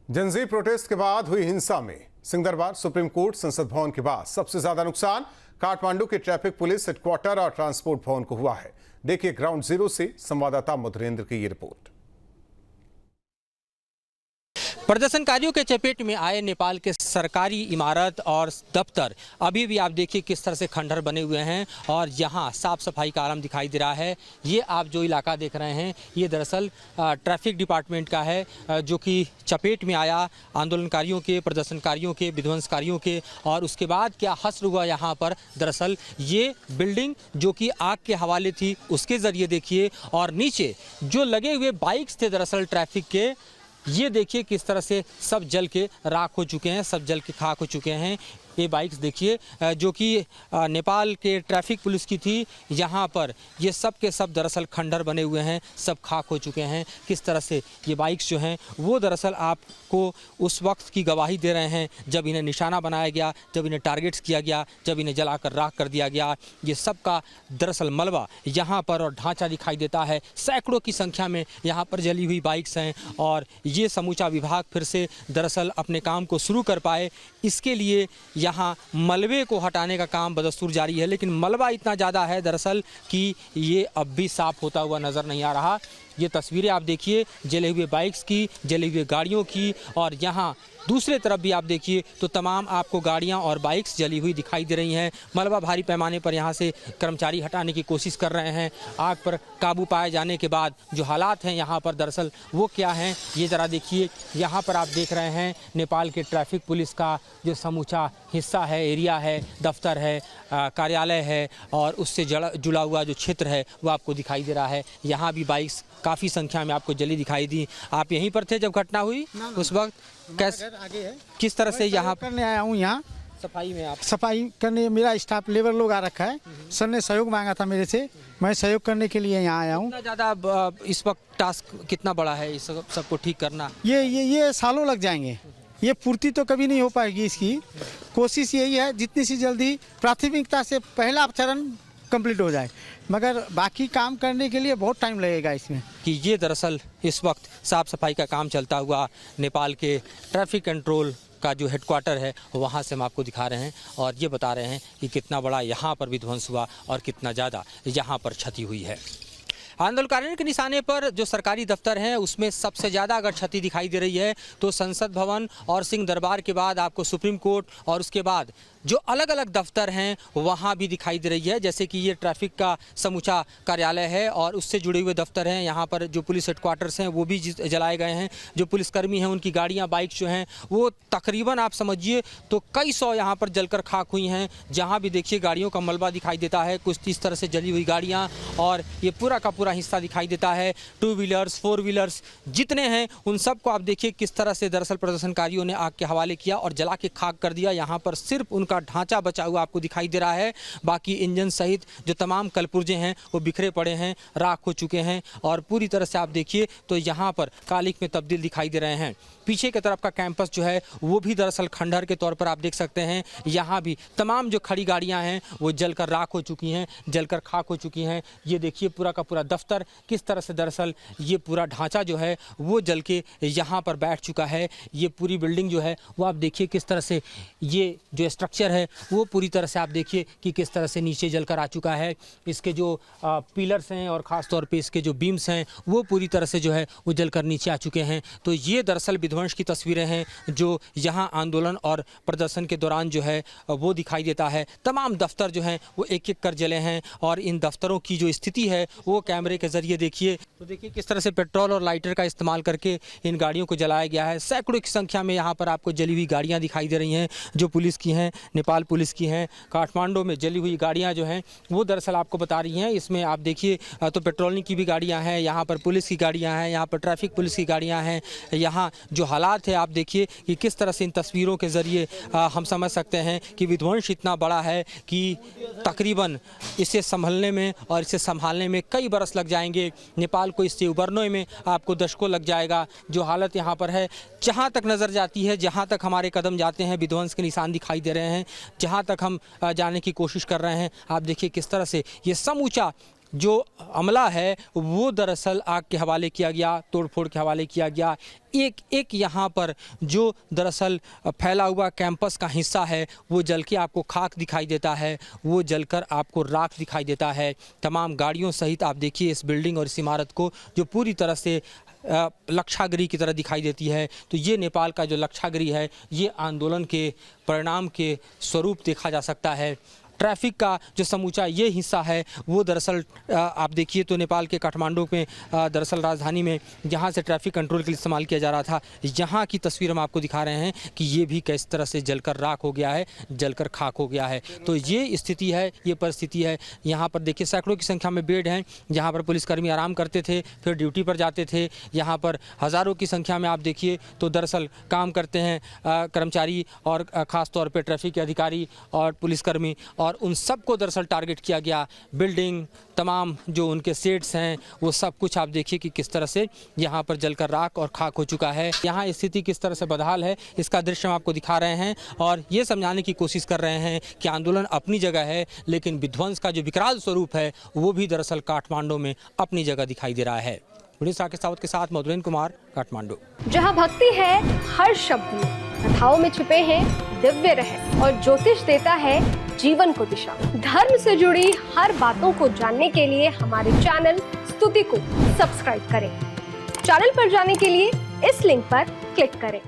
Gen Z protest के बाद हुई हिंसा में सिंहदरबार, सुप्रीम कोर्ट, संसद भवन के बाद सबसे ज्यादा नुकसान काठमांडू के ट्रैफिक पुलिस हेडक्वार्टर और ट्रांसपोर्ट भवन को हुआ है। देखिए ग्राउंड जीरो से संवाददाता मधुरेंद्र की ये रिपोर्ट। प्रदर्शनकारियों के चपेट में आए नेपाल के सरकारी इमारत और दफ्तर अभी भी आप देखिए किस तरह से खंडहर बने हुए हैं और यहाँ साफ सफाई का आलम दिखाई दे रहा है। ये आप जो इलाका देख रहे हैं ये दरअसल ट्रैफिक डिपार्टमेंट का है, जो कि चपेट में आया आंदोलनकारियों के, प्रदर्शनकारियों के, विध्वंसकारियों के। और उसके बाद क्या हश्र हुआ यहाँ पर, दरअसल ये बिल्डिंग जो कि आग के हवाले थी उसके ज़रिए देखिए, और नीचे जो लगे हुए बाइक्स थे दरअसल ट्रैफिक के, ये देखिए किस तरह से सब जल के राख हो चुके हैं, सब जल के खाक हो चुके हैं। ये बाइक्स देखिए जो कि नेपाल के ट्रैफिक पुलिस की थी, यहाँ पर ये सब के सब दरअसल खंडहर बने हुए हैं, सब खाक हो चुके हैं। किस तरह से ये बाइक्स जो हैं वो दरअसल आपको उस वक्त की गवाही दे रहे हैं जब इन्हें निशाना बनाया गया, जब इन्हें टारगेट्स किया गया, जब इन्हें जलाकर राख कर दिया गया। ये सब का दरअसल मलबा यहाँ पर और ढांचा दिखाई देता है। सैकड़ों की संख्या में यहाँ पर जली हुई बाइक्स हैं और ये समूचा विभाग फिर से दरअसल अपने काम को शुरू कर पाए, इसके लिए यहाँ मलबे को हटाने का काम बदस्तूर जारी है। लेकिन मलबा इतना ज़्यादा है दरअसल कि ये अब भी साफ होता हुआ नज़र नहीं आ रहा। ये तस्वीरें आप देखिए जले हुए बाइक्स की, जले हुए गाड़ियों की, और यहाँ दूसरे तरफ भी आप देखिए तो तमाम आपको गाड़ियाँ और बाइक्स जली हुई दिखाई दे रही हैं। मलबा भारी पैमाने पर यहाँ से कर्मचारी हटाने की कोशिश कर रहे हैं। आग पर काबू पाए जाने के बाद जो हालात हैं यहाँ पर दरअसल वो क्या हैं ये ज़रा देखिए। यहाँ पर आप देख रहे हैं नेपाल के ट्रैफिक पुलिस का जो समूचा हिस्सा है, एरिया है, दफ्तर है, कार्यालय है, और उससे जुड़ा हुआ जो क्षेत्र है वो आपको दिखाई दे रहा है। यहाँ भी बाइक्स काफ़ी संख्या में आपको जली दिखाई दी। आप यहीं पर थे जब घटना हुई? उस वक्त कैसे, आगे है, किस तरह से यहाँ करने आया हूँ? यहाँ सफाई में आप सफाई करने मेरा स्टाफ लेबर लोग आ रखा है। सर ने सहयोग मांगा था मेरे से, मैं सहयोग करने के लिए यहाँ आया हूँ। कितना ज़्यादा इस वक्त टास्क कितना बड़ा है इस सबको ठीक करना? ये सालों लग जाएंगे, ये पूर्ति तो कभी नहीं हो पाएगी। इसकी कोशिश यही है जितनी सी जल्दी प्राथमिकता से पहला चरण कंप्लीट हो जाए, मगर बाकी काम करने के लिए बहुत टाइम लगेगा इसमें। कि ये दरअसल इस वक्त साफ सफाई का काम चलता हुआ नेपाल के ट्रैफिक कंट्रोल का जो हेडक्वार्टर है वहाँ से हम आपको दिखा रहे हैं, और ये बता रहे हैं कि कितना बड़ा यहाँ पर विध्वंस हुआ और कितना ज़्यादा यहाँ पर क्षति हुई है। आंदोलनकारियों के निशाने पर जो सरकारी दफ्तर हैं उसमें सबसे ज़्यादा अगर क्षति दिखाई दे रही है तो संसद भवन और सिंह दरबार के बाद आपको सुप्रीम कोर्ट, और उसके बाद जो अलग अलग दफ्तर हैं वहाँ भी दिखाई दे रही है। जैसे कि ये ट्रैफिक का समूचा कार्यालय है और उससे जुड़े हुए दफ्तर हैं। यहाँ पर जो पुलिस हेडक्वार्टर्स हैं वो भी जलाए गए हैं। जो पुलिसकर्मी हैं उनकी गाड़ियाँ, बाइक्स जो हैं वो तकरीबन आप समझिए तो कई सौ यहाँ पर जलकर खाक हुई हैं। जहाँ भी देखिए गाड़ियों का मलबा दिखाई देता है, कुछ इस तरह से जली हुई गाड़ियाँ, और ये पूरा का पूरा हिस्सा दिखाई देता है। 2 व्हीलर्स, 4 व्हीलर्स जितने हैं उन सबको आप देखिए किस तरह से दरअसल प्रदर्शनकारियों ने आग के हवाले किया और जला के खाक कर दिया। यहाँ पर सिर्फ उनका ढांचा बचा हुआ आपको दिखाई दे रहा है, बाकी इंजन सहित जो तमाम कलपुर्जे हैं वो बिखरे पड़े हैं, राख हो चुके हैं, और पूरी तरह से आप देखिए तो यहाँ पर कालिक में तब्दील दिखाई दे रहे हैं। पीछे की तरफ का कैंपस जो है वो भी दरअसल खंडहर के तौर पर आप देख सकते हैं। यहाँ भी तमाम जो खड़ी गाड़ियाँ हैं वो जलकर राख हो चुकी हैं, जलकर खाक हो चुकी हैं। ये देखिए पूरा का पूरा दफ्तर किस तरह से दरअसल ये पूरा ढांचा जो है वो जल के यहाँ पर बैठ चुका है। ये पूरी बिल्डिंग जो है वो आप देखिए किस तरह से ये जो स्ट्रक्चर है वो पूरी तरह से आप देखिए कि किस तरह से नीचे जलकर आ चुका है। इसके जो पिलर्स हैं और ख़ास तौर पे इसके जो बीम्स हैं वो पूरी तरह से जो है वो जलकर नीचे आ चुके हैं। तो ये दरअसल विध्वंस की तस्वीरें हैं जो यहाँ आंदोलन और प्रदर्शन के दौरान जो है वो दिखाई देता है। तमाम दफ्तर जो हैं वो एक एक कर जले हैं, और इन दफ्तरों की जो स्थिति है वो कैमरे के जरिए देखिए तो देखिए किस तरह से पेट्रोल और लाइटर का इस्तेमाल करके इन गाड़ियों को जलाया गया है। सैकड़ों की संख्या में यहाँ पर आपको जली हुई गाड़ियाँ दिखाई दे रही हैं, जो पुलिस की हैं, नेपाल पुलिस की हैं। काठमांडू में जली हुई गाड़ियाँ जो हैं वो दरअसल आपको बता रही हैं। इसमें आप देखिए तो पेट्रोलिंग की भी गाड़ियाँ हैं, यहाँ पर पुलिस की गाड़ियाँ हैं, यहाँ पर ट्रैफिक पुलिस की गाड़ियाँ हैं। यहाँ जो हालात है आप देखिए कि किस तरह से इन तस्वीरों के ज़रिए हम समझ सकते हैं कि विध्वंस इतना बड़ा है कि तकरीबन इसे संभलने में और इसे संभालने में कई बरस लग जाएंगे। नेपाल को इससे उबरने में आपको दशकों लग जाएगा। जो हालत यहाँ पर है, जहाँ तक नज़र जाती है, जहाँ तक हमारे कदम जाते हैं विध्वंस के निशान दिखाई दे रहे हैं। जहाँ तक हम जाने की कोशिश कर रहे हैं आप देखिए किस तरह से ये समूचा जो अमला है वो दरअसल आग के हवाले किया गया, तोड़फोड़ के हवाले किया गया। एक एक यहाँ पर जो दरअसल फैला हुआ कैंपस का हिस्सा है वो जल के आपको खाक दिखाई देता है, वो जलकर आपको राख दिखाई देता है। तमाम गाड़ियों सहित आप देखिए इस बिल्डिंग और इस इमारत को जो पूरी तरह से लक्षागृह की तरह दिखाई देती है। तो ये नेपाल का जो लक्षागृह है ये आंदोलन के परिणाम के स्वरूप देखा जा सकता है। ट्रैफिक का जो समूचा ये हिस्सा है वो दरअसल आप देखिए तो नेपाल के काठमांडू में दरअसल राजधानी में जहाँ से ट्रैफिक कंट्रोल के लिए इस्तेमाल किया जा रहा था, यहाँ की तस्वीर हम आपको दिखा रहे हैं कि ये भी किस तरह से जलकर राख हो गया है, जलकर खाक हो गया है। तो ये स्थिति है, ये परिस्थिति है। यहाँ पर देखिए सैकड़ों की संख्या में बेड हैं जहाँ पर पुलिसकर्मी आराम करते थे, फिर ड्यूटी पर जाते थे। यहाँ पर हज़ारों की संख्या में आप देखिए तो दरअसल काम करते हैं कर्मचारी और ख़ास तौर पर ट्रैफिक के अधिकारी और पुलिसकर्मी, और उन सबको दरअसल टारगेट किया गया। बिल्डिंग तमाम जो उनके सेट्स हैं वो सब कुछ आप देखिए कि किस तरह से यहाँ पर जलकर राख और खाक हो चुका है। यहाँ स्थिति किस तरह से बदहाल है इसका दृश्य हम आपको दिखा रहे हैं और ये समझाने की कोशिश कर रहे हैं कि आंदोलन अपनी जगह है, लेकिन विध्वंस का जो विकराल स्वरूप है वो भी दरअसल काठमांडू में अपनी जगह दिखाई दे रहा है। साकेत सावत के साथ मधुरेन कुमार, काठमांडू। जहाँ भक्ति है हर शब्द में, कथाओं में छिपे हैं दिव्य रहस्य और ज्योतिष देता है जीवन को दिशा। धर्म से जुड़ी हर बातों को जानने के लिए हमारे चैनल स्तुति को सब्सक्राइब करें। चैनल पर जाने के लिए इस लिंक पर क्लिक करें।